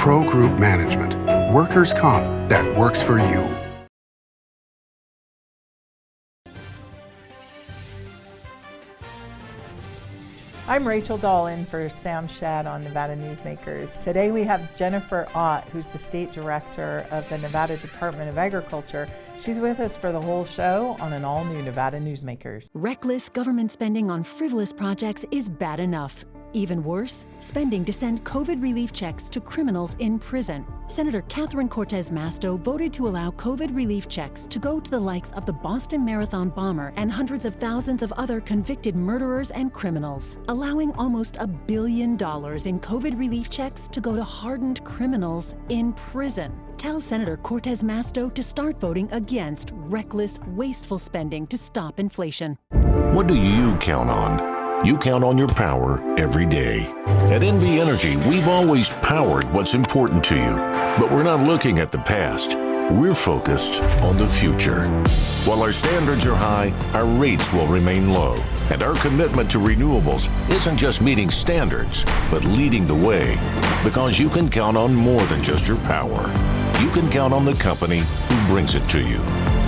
Pro Group Management. Workers' comp that works for you. I'm Rachel Dahl in for Sam Shad on Nevada Newsmakers. Today we have Jennifer Ott, who's the State Director of the Nevada Department of Agriculture. She's with us for the whole show on an all-new Nevada Newsmakers. Reckless government spending on frivolous projects is bad enough. Even worse, spending to send COVID relief checks to criminals in prison. Senator Catherine Cortez Masto voted to allow COVID relief checks to go to the likes of the Boston Marathon bomber and hundreds of thousands of other convicted murderers and criminals, allowing almost $1 billion in COVID relief checks to go to hardened criminals in prison. Tell Senator Cortez Masto to start voting against reckless, wasteful spending to stop inflation. What do you count on? You count on your power every day. At NV Energy, we've always powered what's important to you, but we're not looking at the past. We're focused on the future. While our standards are high, our rates will remain low, and our commitment to renewables isn't just meeting standards, but leading the way, because you can count on more than just your power. You can count on the company who brings it to you.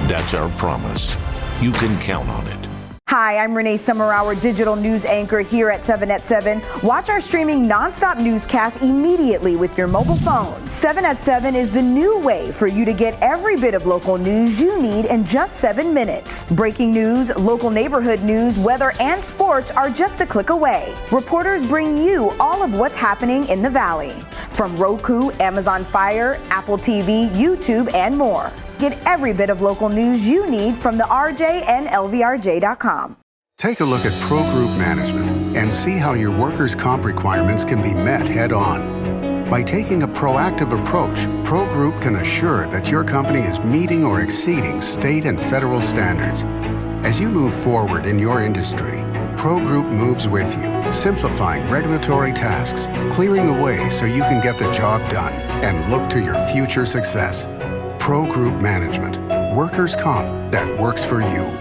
That's our promise. You can count on it. Hi, I'm Renee Summerhour, digital news anchor here at 7 at 7. Watch our streaming nonstop newscast immediately with your mobile phone. 7 at 7 is the new way for you to get every bit of local news you need in just 7 minutes. Breaking news, local neighborhood news, weather, and sports are just a click away. Reporters bring you all of what's happening in the Valley. From Roku, Amazon Fire, Apple TV, YouTube, and more. Get every bit of local news you need from the RJ and LVRJ.com. Take a look at Pro Group Management and see how your workers' comp requirements can be met head-on. By taking a proactive approach, Pro Group can assure that your company is meeting or exceeding state and federal standards. As you move forward in your industry, Pro Group moves with you, simplifying regulatory tasks, clearing the way so you can get the job done and look to your future success. Pro Group Management. Workers' comp that works for you.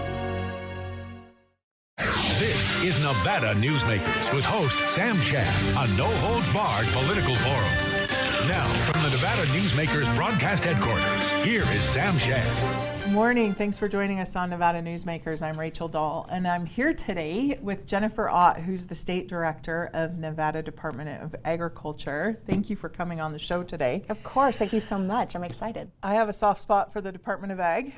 This is Nevada Newsmakers with host Sam Shad, a no-holds-barred political forum. Now, from the Nevada Newsmakers broadcast headquarters, here is Sam Shad. Good morning. Thanks for joining us on Nevada Newsmakers. I'm Rachel Dahl, and I'm here today with Jennifer Ott, who's the State Director of Nevada Department of Agriculture. Thank you for coming on the show today. Of course. Thank you so much. I'm excited. I have a soft spot for the Department of Ag.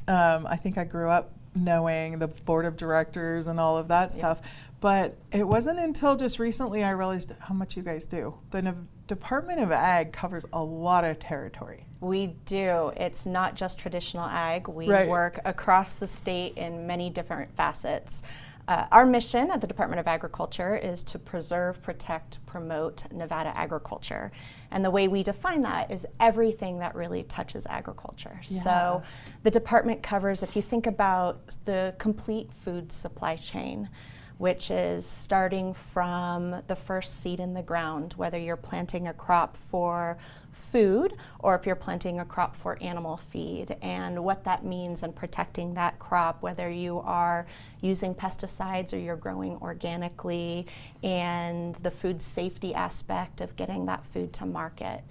I think I grew up knowing the board of directors and all of that stuff, but it wasn't until just recently I realized how much you guys do. The Department of Ag covers a lot of territory. We do. It's not just traditional ag. We work across the state in many different facets. Our mission at the Department of Agriculture is to preserve, protect, promote Nevada agriculture. And the way we define that is everything that really touches agriculture. Yeah. So the department covers, if you think about the complete food supply chain, which is starting from the first seed in the ground, whether you're planting a crop for food or if you're planting a crop for animal feed, and what that means in protecting that crop, whether you are using pesticides or you're growing organically, and the food safety aspect of getting that food to market.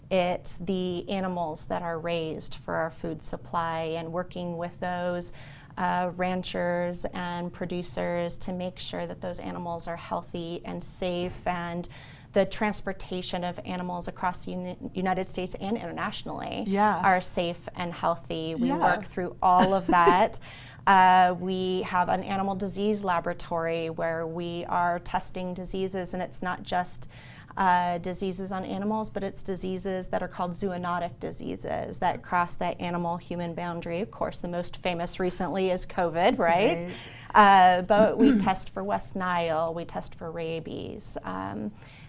It's the animals that are raised for our food supply and working with those ranchers and producers to make sure that those animals are healthy and safe, and the transportation of animals across the United States and internationally are safe and healthy. We work through all of that. We have an animal disease laboratory where we are testing diseases, and it's not just diseases on animals, but it's diseases that are called zoonotic diseases that cross that animal-human boundary. Of course, the most famous recently is COVID, right? But we test for West Nile, we test for rabies.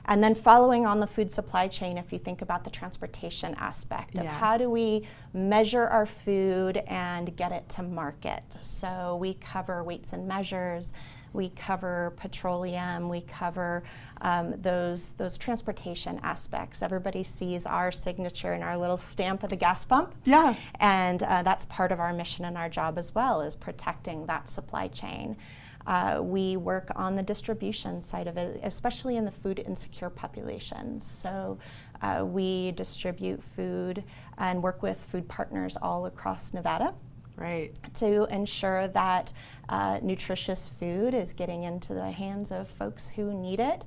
And then following on the food supply chain, if you think about the transportation aspect of how do we measure our food and get it to market. So we cover weights and measures, we cover petroleum, we cover those transportation aspects. Everybody sees our signature and our little stamp at the gas pump. And that's part of our mission and our job as well, is protecting that supply chain. We work on the distribution side of it, especially in the food insecure populations. So we distribute food and work with food partners all across Nevada. Right. To ensure that nutritious food is getting into the hands of folks who need it.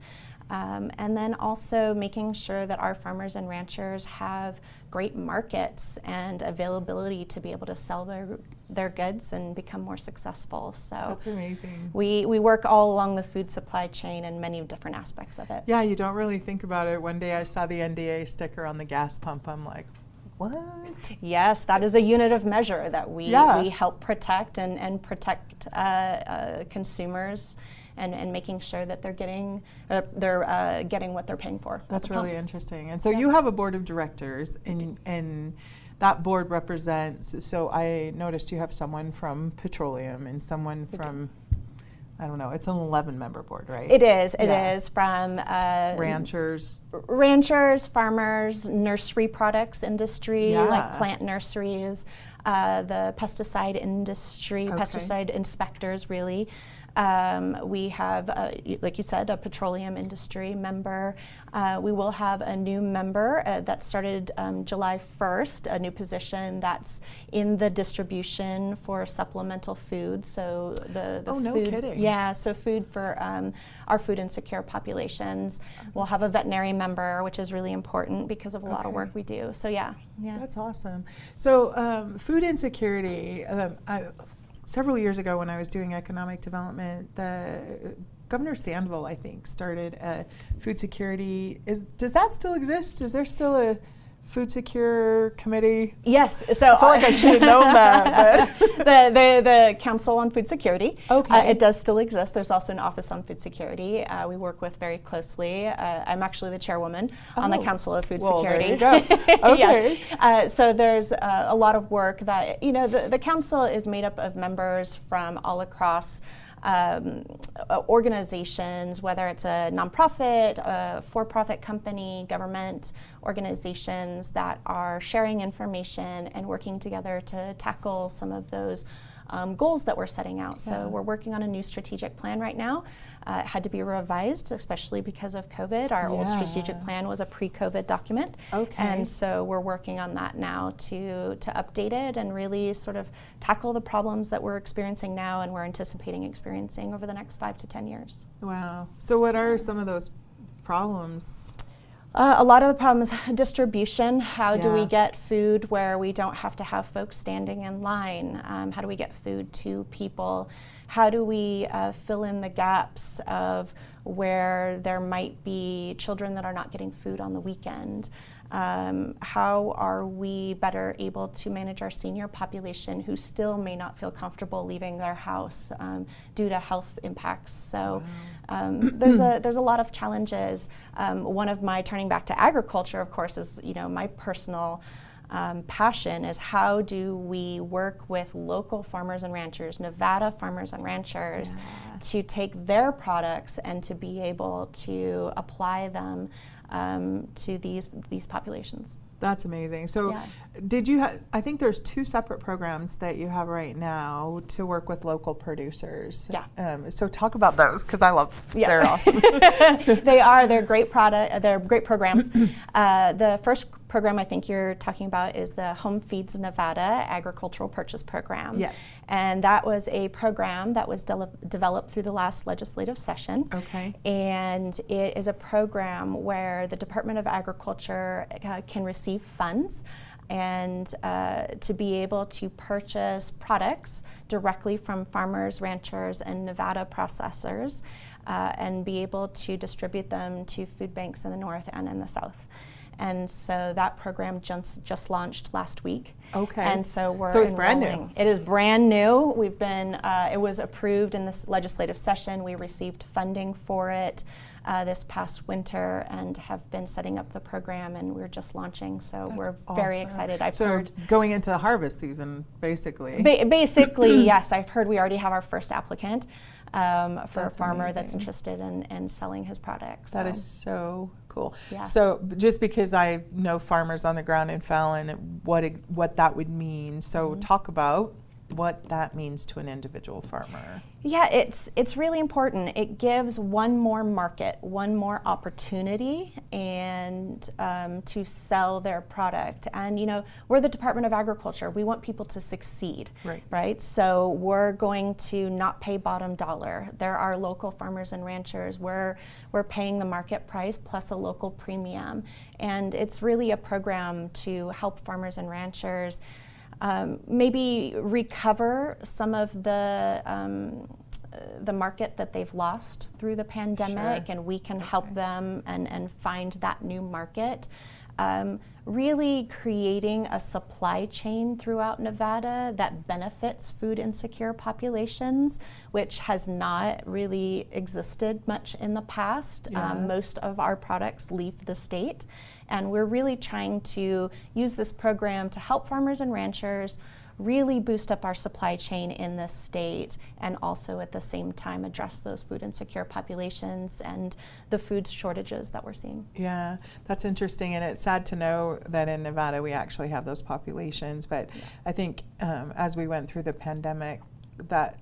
And then also making sure that our farmers and ranchers have great markets and availability to be able to sell their goods and become more successful. So that's amazing. We work all along the food supply chain and many different aspects of it. Yeah, you don't really think about it. One day I saw the NDA sticker on the gas pump. I'm like, what? Yes, that is a unit of measure that we help protect and protect consumers and making sure that they're getting what they're paying for. That's really interesting. And so you have a board of directors, and that board represents. So I noticed you have someone from petroleum and someone from. I don't know. It's an 11-member board, right? It is. It is from ranchers, farmers, nursery products industry, like plant nurseries, the pesticide industry, pesticide inspectors, really. We have, like you said, a petroleum industry member. We will have a new member that started July 1st, a new position that's in the distribution for supplemental food. So the food, no kidding. Yeah, so food for our food insecure populations. We'll have a veterinary member, which is really important because of a lot of work we do. So yeah. That's awesome. So food insecurity. Several years ago, when I was doing economic development, Governor Sandville, I think, started a food security. Does that still exist? Is there still a food secure committee? Yes. So I feel like I should have known that. But the Council on Food Security. Okay. It does still exist. There's also an Office on Food Security. We work with very closely. I'm actually the chairwoman on the Council of Food Security. There you go. Okay. So there's a lot of work that the council is made up of members from all across organizations, whether it's a nonprofit, a for-profit company, government organizations that are sharing information and working together to tackle some of those goals that we're setting out. So we're working on a new strategic plan right now. It had to be revised, especially because of COVID. Our old strategic plan was a pre-COVID document. And so we're working on that now to update it and really sort of tackle the problems that we're experiencing now and we're anticipating experiencing over the next 5 to 10 years. Wow. So what are some of those problems? A lot of the problems, distribution. How do we get food where we don't have to have folks standing in line? How do we get food to people? How do we fill in the gaps of where there might be children that are not getting food on the weekend? How are we better able to manage our senior population who still may not feel comfortable leaving their house due to health impacts? So there's a lot of challenges. One of my turning back to agriculture, of course, is my personal passion is how do we work with local farmers and ranchers, Nevada farmers and ranchers, to take their products and to be able to apply them to these populations. That's amazing. So did you I think there's 2 separate programs that you have right now to work with local producers. So talk about those, because I love they're awesome. They're great they're great programs. The first program I think you're talking about is the Home Feeds Nevada Agricultural Purchase Program. And that was a program that was developed through the last legislative session. And it is a program where the Department of Agriculture can receive funds and to be able to purchase products directly from farmers, ranchers, and Nevada processors and be able to distribute them to food banks in the north and in the south. And so that program just launched last week. And so it's brand new. It is brand new. We've been, it was approved in this legislative session. We received funding for it this past winter and have been setting up the program, and we're just launching. So we're very excited. I've heard going into harvest season, basically. Basically, yes. I've heard we already have our first applicant for a farmer that's interested in selling his products. That is so cool. So just because I know farmers on the ground in Fallon, what that would mean. So talk about what that means to an individual farmer. Yeah, it's really important. It gives one more market, one more opportunity, and to sell their product. And we're the Department of Agriculture. We want people to succeed, right? So we're going to not pay bottom dollar. There are local farmers and ranchers. We're paying the market price plus a local premium, and it's really a program to help farmers and ranchers maybe recover some of the market that they've lost through the pandemic, and we can help them and find that new market. Really creating a supply chain throughout Nevada that benefits food insecure populations, which has not really existed much in the past. Most of our products leave the state, and we're really trying to use this program to help farmers and ranchers really boost up our supply chain in this state, and also at the same time address those food insecure populations and the food shortages that we're seeing. Yeah, that's interesting, and it's sad to know that in Nevada we actually have those populations, but I think as we went through the pandemic, that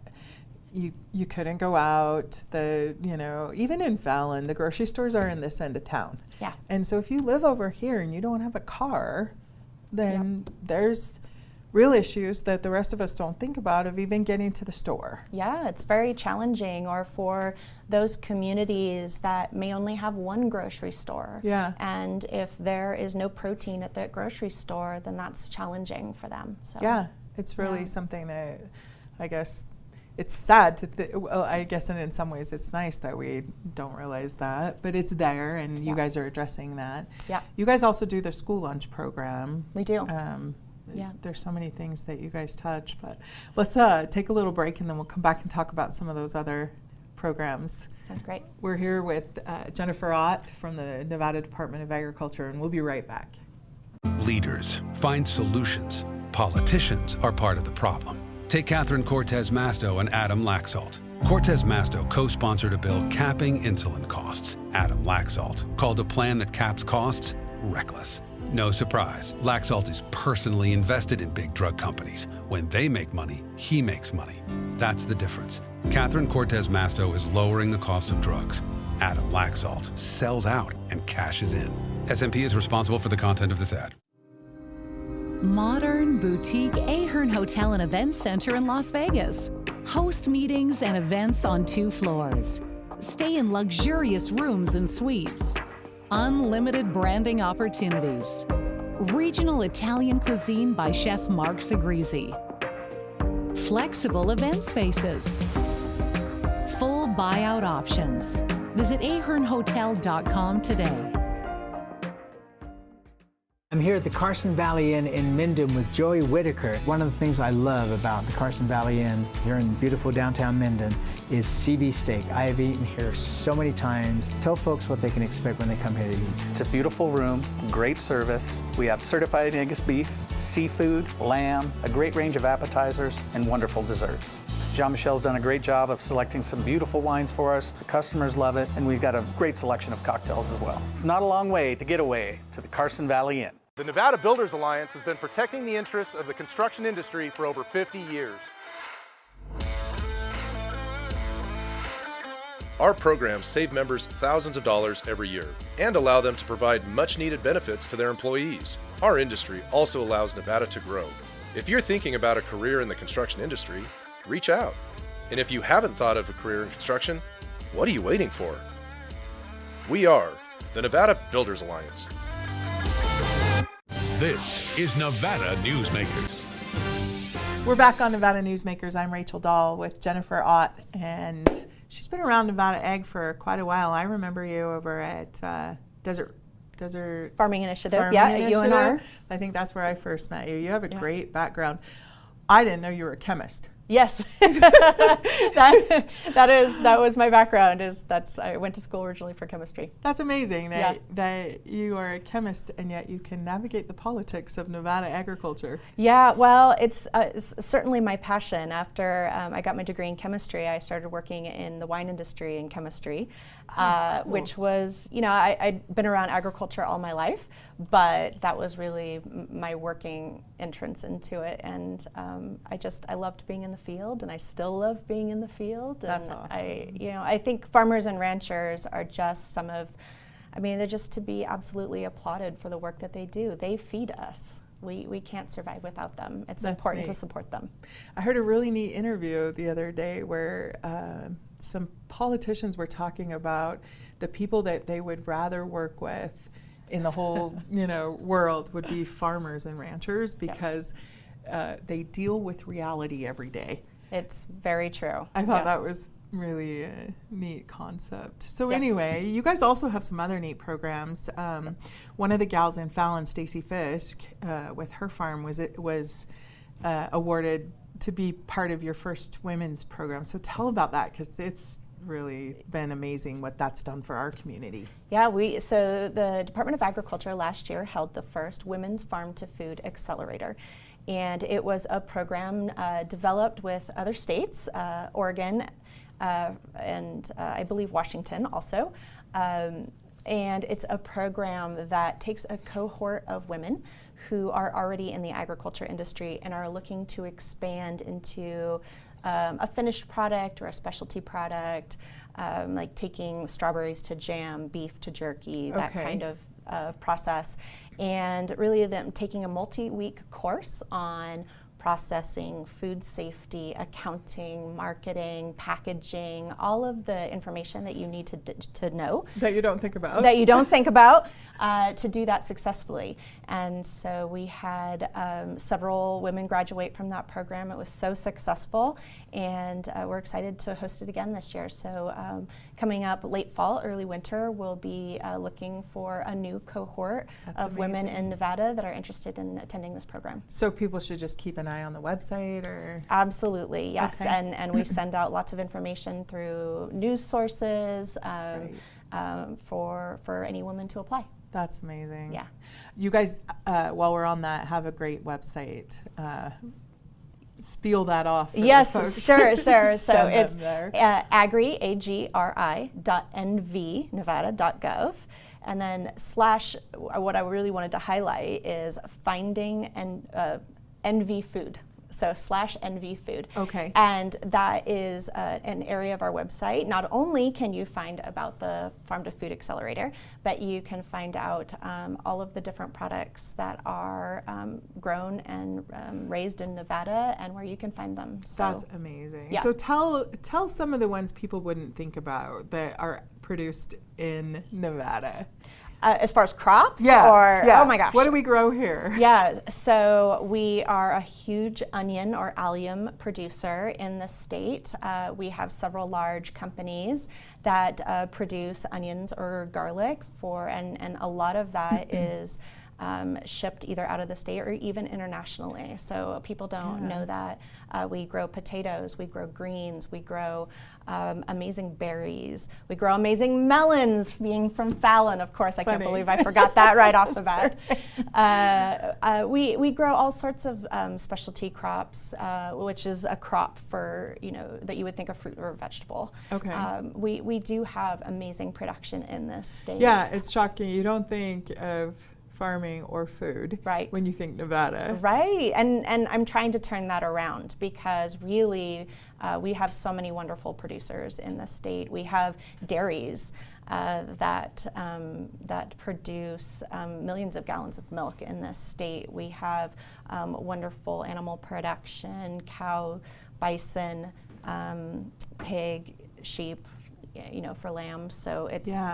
you couldn't go out. Even in Fallon, the grocery stores are in this end of town. Yeah. And so if you live over here and you don't have a car, then there's real issues that the rest of us don't think about of even getting to the store. Yeah, it's very challenging, or for those communities that may only have one grocery store. Yeah. And if there is no protein at that grocery store, then that's challenging for them. So yeah, it's really something that I guess it's sad to well, I guess, and in some ways it's nice that we don't realize that, but it's there, and you guys are addressing that. Yeah. You guys also do the school lunch program. We do. There's so many things that you guys touch, but let's take a little break, and then we'll come back and talk about some of those other programs. Sounds great. We're here with Jennifer Ott from the Nevada Department of Agriculture, and we'll be right back. Leaders find solutions. Politicians are part of the problem. Take Catherine Cortez Masto and Adam Laxalt. Cortez Masto co-sponsored a bill capping insulin costs. Adam Laxalt called a plan that caps costs reckless. No surprise, Laxalt is personally invested in big drug companies. When they make money, he makes money. That's the difference. Catherine Cortez Masto is lowering the cost of drugs. Adam Laxalt sells out and cashes in. SMP is responsible for the content of this ad. Modern boutique Ahern Hotel and Events Center in Las Vegas. Host meetings and events on 2 floors. Stay in luxurious rooms and suites. Unlimited branding opportunities. Regional Italian cuisine by Chef Mark Segrisi. Flexible event spaces. Full buyout options. Visit ahernhotel.com today. I'm here at the Carson Valley Inn in Minden with Joey Whitaker. One of the things I love about the Carson Valley Inn here in beautiful downtown Minden is CV steak. I have eaten here so many times. Tell folks what they can expect when they come here to eat. It's a beautiful room, great service. We have certified Angus beef, seafood, lamb, a great range of appetizers, and wonderful desserts. Jean-Michel's done a great job of selecting some beautiful wines for us. The customers love it, and we've got a great selection of cocktails as well. It's not a long way to get away to the Carson Valley Inn. The Nevada Builders Alliance has been protecting the interests of the construction industry for over 50 years. Our programs save members thousands of dollars every year and allow them to provide much-needed benefits to their employees. Our industry also allows Nevada to grow. If you're thinking about a career in the construction industry, reach out. And if you haven't thought of a career in construction, what are you waiting for? We are the Nevada Builders Alliance. This is Nevada Newsmakers. We're back on Nevada Newsmakers. I'm Rachel Dahl with Jennifer Ott, and she's been around Nevada Ag for quite a while. I remember you over at Desert Farming Initiative. UNR. I think that's where I first met you. You have a great background. I didn't know you were a chemist. Yes, that was my background. I went to school originally for chemistry. That's amazing that you are a chemist and yet you can navigate the politics of Nevada agriculture. Yeah, well, it's certainly my passion. After I got my degree in chemistry, I started working in the wine industry in chemistry, cool. Which was, I'd been around agriculture all my life, but that was really my working entrance into it. And I loved being in the field, and I still love being in the field. That's and awesome. I think farmers and ranchers are just they're just to be absolutely applauded for the work that they do. They feed us. We can't survive without them. It's important to support them. I heard a really neat interview the other day where some politicians were talking about the people that they would rather work with in the whole world would be farmers and ranchers because they deal with reality every day. It's very true. I thought that was really a neat concept. So anyway, you guys also have some other neat programs. One of the gals in Fallon, Stacy Fisk, with her farm was awarded to be part of your first women's program. So tell about that, because it's really been amazing what that's done for our community. Yeah, so the Department of Agriculture last year held the first Women's Farm to Food Accelerator. And it was a program developed with other states, Oregon, and I believe Washington also. And it's a program that takes a cohort of women who are already in the agriculture industry and are looking to expand into a finished product or a specialty product, like taking strawberries to jam, beef to jerky, that kind of process. And really them taking a multi-week course on processing, food safety, accounting, marketing, packaging, all of the information that you need to know. That you don't think about. That you don't think about to do that successfully. And so we had several women graduate from that program. It was so successful, and we're excited to host it again this year. So coming up late fall, early winter, we'll be looking for a new cohort of women in Nevada that are interested in attending this program. So people should just keep an eye on the website, or? Absolutely, yes. Okay. And we send out lots of information through news sources for any woman to apply. That's amazing. Yeah. You guys, while we're on that, have a great website. Spiel that off. Yes, sure. So it's agri, agri.nv, Nevada.gov. And then / what I really wanted to highlight is finding and NV food. So /NV food. Okay. And that is an area of our website. Not only can you find about the Farm to Food Accelerator, but you can find out all of the different products that are grown and raised in Nevada and where you can find them. So that's amazing. Yeah. So tell some of the ones people wouldn't think about that are produced in Nevada. As far as crops? Yeah. Oh my gosh. What do we grow here? Yeah, so we are a huge onion or allium producer in the state. We have several large companies that produce onions or garlic and a lot of that is shipped either out of the state or even internationally. So people don't know that. We grow potatoes, we grow greens, we grow amazing berries, we grow amazing melons, being from Fallon, of course. I can't believe I forgot that right off the bat. We grow all sorts of specialty crops, which is a crop for, that you would think of fruit or vegetable. Okay. We do have amazing production in this state. Yeah, it's shocking. You don't think of farming or food when you think Nevada. Right, and I'm trying to turn that around because really we have so many wonderful producers in the state. We have dairies that produce millions of gallons of milk in this state. We have wonderful animal production, cow, bison, pig, sheep, for lambs. So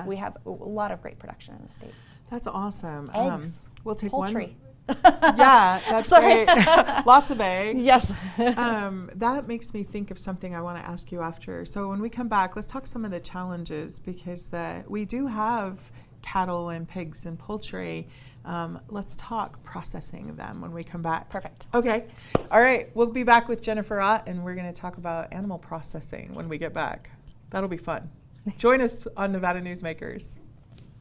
we have a lot of great production in the state. That's awesome. Eggs. We'll take poultry. Yeah, that's great. Lots of eggs. Yes. That makes me think of something I want to ask you after. So when we come back, let's talk some of the challenges, because we do have cattle and pigs and poultry, Let's talk processing them when we come back. Perfect. Okay. All right. We'll be back with Jennifer Ott, and we're going to talk about animal processing when we get back. That'll be fun. Join us on Nevada Newsmakers.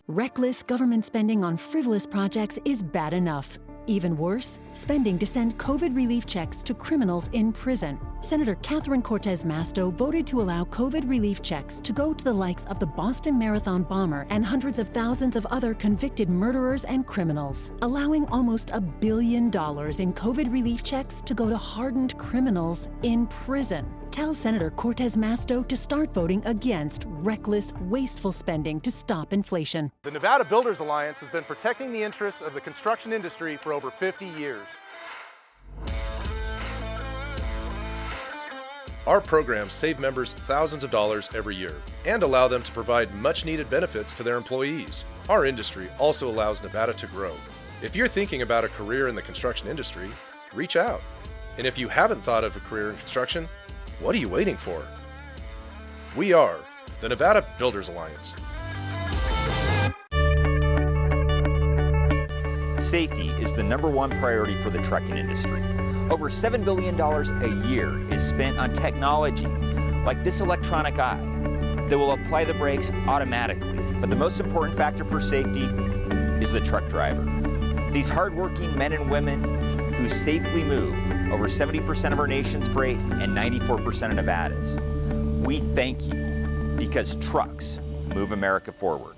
Reckless government spending on frivolous projects is bad enough. Even worse, spending to send COVID relief checks to criminals in prison. Senator Catherine Cortez Masto voted to allow COVID relief checks to go to the likes of the Boston Marathon bomber and hundreds of thousands of other convicted murderers and criminals, allowing almost $1 billion in COVID relief checks to go to hardened criminals in prison. Tell Senator Cortez Masto to start voting against reckless, wasteful spending to stop inflation. The Nevada Builders Alliance has been protecting the interests of the construction industry for over 50 years. Our programs save members thousands of dollars every year and allow them to provide much-needed benefits to their employees. Our industry also allows Nevada to grow. If you're thinking about a career in the construction industry, reach out. And if you haven't thought of a career in construction, what are you waiting for? We are the Nevada Builders Alliance. Safety is the #1 priority for the trucking industry. Over $7 billion a year is spent on technology like this electronic eye that will apply the brakes automatically. But the most important factor for safety is the truck driver. These hardworking men and women who safely move over 70% of our nation's freight and 94% of Nevada's. We thank you because trucks move America forward.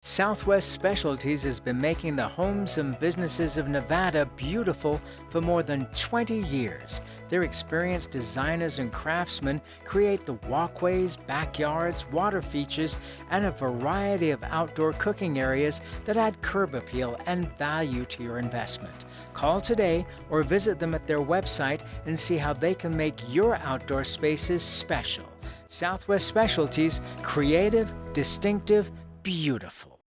Southwest Specialties has been making the homes and businesses of Nevada beautiful for more than 20 years. Their experienced designers and craftsmen create the walkways, backyards, water features, and a variety of outdoor cooking areas that add curb appeal and value to your investment. Call today or visit them at their website and see how they can make your outdoor spaces special. Southwest Specialties, creative, distinctive, beautiful.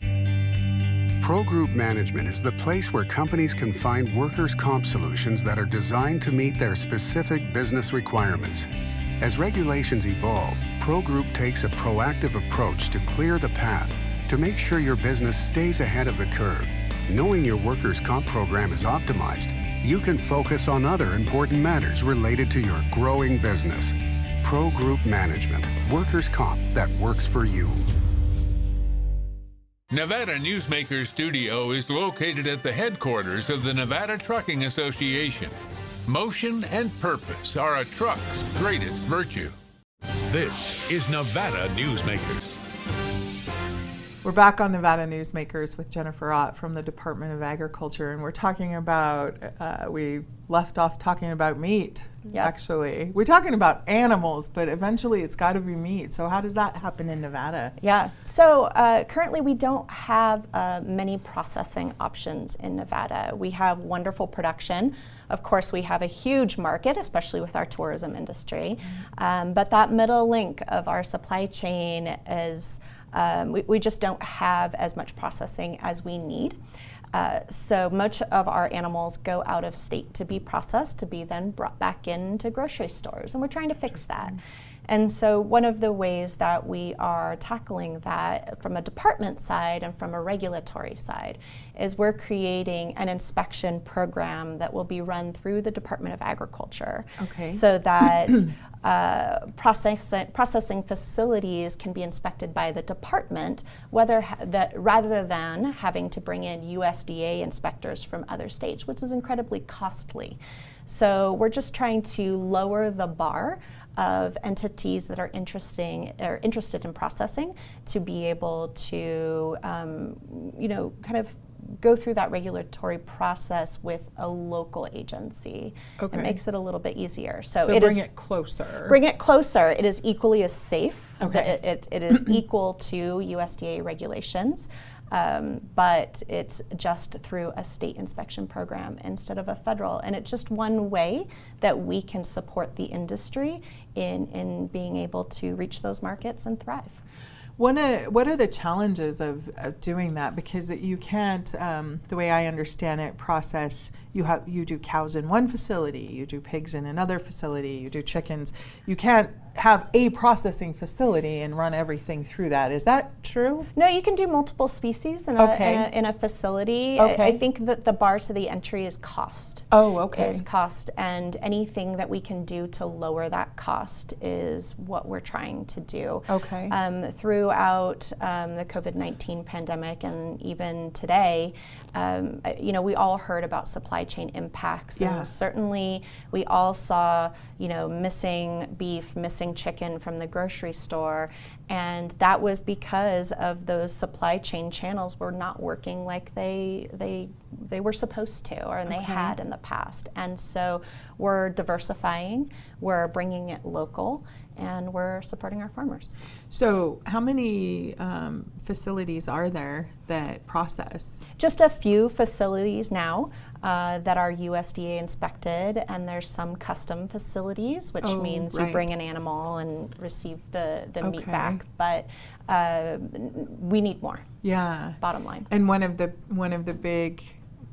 Pro Group Management is the place where companies can find workers' comp solutions that are designed to meet their specific business requirements. As regulations evolve, Pro Group takes a proactive approach to clear the path to make sure your business stays ahead of the curve. Knowing your workers' comp program is optimized, you can focus on other important matters related to your growing business. Pro Group Management, workers' comp that works for you. Nevada Newsmakers Studio is located at the headquarters of the Nevada Trucking Association. Motion and purpose are a truck's greatest virtue. This is Nevada Newsmakers. We're back on Nevada Newsmakers with Jennifer Ott from the Department of Agriculture, and we're talking about, we left off talking about meat, yes. Actually. We're talking about animals, but eventually it's got to be meat. So how does that happen in Nevada? Yeah, so currently we don't have many processing options in Nevada. We have wonderful production. Of course, we have a huge market, especially with our tourism industry, but that middle link of our supply chain is we just don't have as much processing as we need. So much of our animals go out of state to be processed, to be then brought back into grocery stores, and we're trying to fix that. And so one of the ways that we are tackling that from a department side and from a regulatory side is we're creating an inspection program that will be run through the Department of Agriculture. Okay. So that processing facilities can be inspected by the department, rather than having to bring in USDA inspectors from other states, which is incredibly costly. So we're just trying to lower the bar of entities that are interested in processing to be able to, kind of go through that regulatory process with a local agency. Okay. It makes it a little bit easier. So bring it closer. Bring it closer. It is equally as safe. Okay. It is equal to USDA regulations. But it's just through a state inspection program instead of a federal. And it's just one way that we can support the industry in being able to reach those markets and thrive. What are the challenges of doing that? Because you can't, the way I understand it, process you do cows in one facility, you do pigs in another facility, you do chickens. You can't have a processing facility and run everything through that. Is that true? No, you can do multiple species in a facility. Okay. I think that the bar to the entry is cost. Oh, okay. Is cost, and anything that we can do to lower that cost is what we're trying to do. Okay. Throughout the COVID-19 pandemic and even today, we all heard about supply chain impacts. Yeah. And certainly we all saw, missing beef, missing chicken from the grocery store. And that was because of those supply chain channels were not working like they were supposed to, or they had in the past. And so we're diversifying, we're bringing it local, and we're supporting our farmers. So how many facilities are there that process? Just a few facilities now that are USDA inspected, and there's some custom facilities, which means you bring an animal and receive the meat back. But we need more. Yeah. Bottom line. And one of the big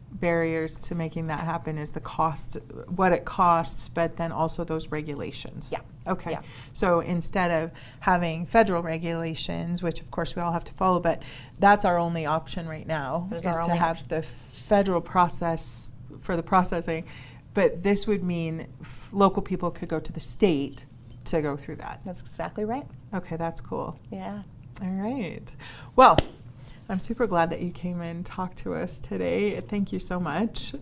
barriers to making that happen is the cost, what it costs, but then also those regulations. Yeah. Okay. Yeah. So instead of having federal regulations, which of course we all have to follow, but that's our only option right now, is to have the federal process for the processing. But this would mean local people could go to the state to go through that. That's exactly right. Okay, that's cool. Yeah. All right. Well, I'm super glad that you came and talked to us today. Thank you so much.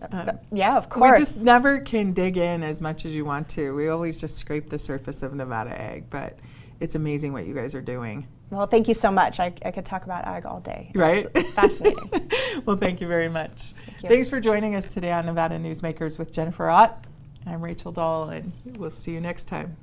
Yeah, of course. We just never can dig in as much as you want to. We always just scrape the surface of Nevada ag, but it's amazing what you guys are doing. Well, thank you so much. I could talk about ag all day. Right? It's fascinating. Well, thank you very much. Thank you. Thanks for joining us today on Nevada Newsmakers with Jennifer Ott. I'm Rachel Dahl, and we'll see you next time.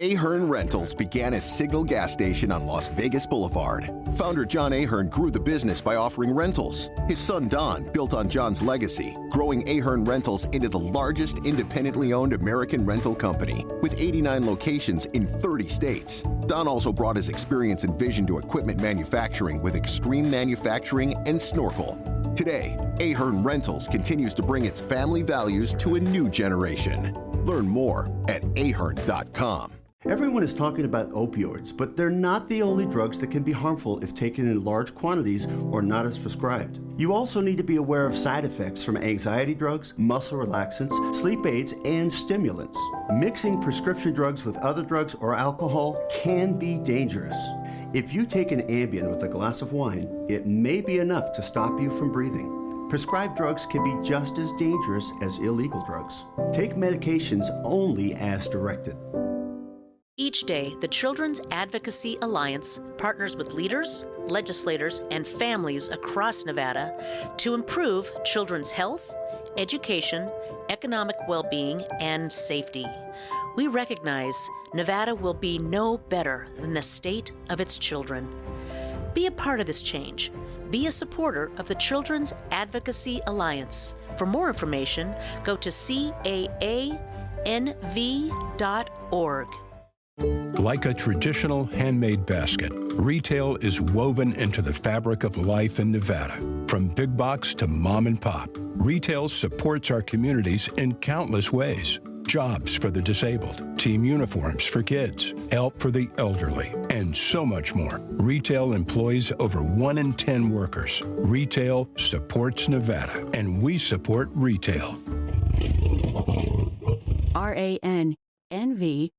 Ahern Rentals began as Signal Gas Station on Las Vegas Boulevard. Founder John Ahern grew the business by offering rentals. His son Don built on John's legacy, growing Ahern Rentals into the largest independently owned American rental company, with 89 locations in 30 states. Don also brought his experience and vision to equipment manufacturing with Extreme Manufacturing and Snorkel. Today, Ahern Rentals continues to bring its family values to a new generation. Learn more at ahern.com. Everyone is talking about opioids, but they're not the only drugs that can be harmful if taken in large quantities or not as prescribed. You also need to be aware of side effects from anxiety drugs, muscle relaxants, sleep aids, and stimulants. Mixing prescription drugs with other drugs or alcohol can be dangerous. If you take an Ambien with a glass of wine, it may be enough to stop you from breathing. Prescribed drugs can be just as dangerous as illegal drugs. Take medications only as directed. Each day, the Children's Advocacy Alliance partners with leaders, legislators, and families across Nevada to improve children's health, education, economic well-being, and safety. We recognize Nevada will be no better than the state of its children. Be a part of this change. Be a supporter of the Children's Advocacy Alliance. For more information, go to caanv.org. Like a traditional handmade basket, retail is woven into the fabric of life in Nevada. From big box to mom and pop, retail supports our communities in countless ways. Jobs for the disabled, team uniforms for kids, help for the elderly, and so much more. Retail employs over 1 in 10 workers. Retail supports Nevada, and we support retail. RANNV.org.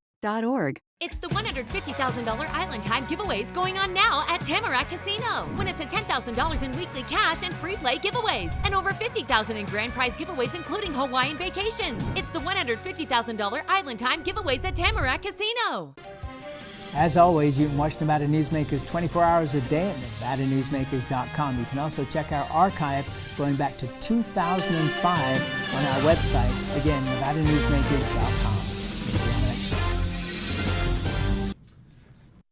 It's the $150,000 Island Time giveaways going on now at Tamarack Casino. Win up to $10,000 in weekly cash and free play giveaways, and over $50,000 in grand prize giveaways, including Hawaiian vacations. It's the $150,000 Island Time giveaways at Tamarack Casino. As always, you can watch Nevada Newsmakers 24 hours a day at NevadaNewsmakers.com. You can also check our archive going back to 2005 on our website. Again, NevadaNewsmakers.com.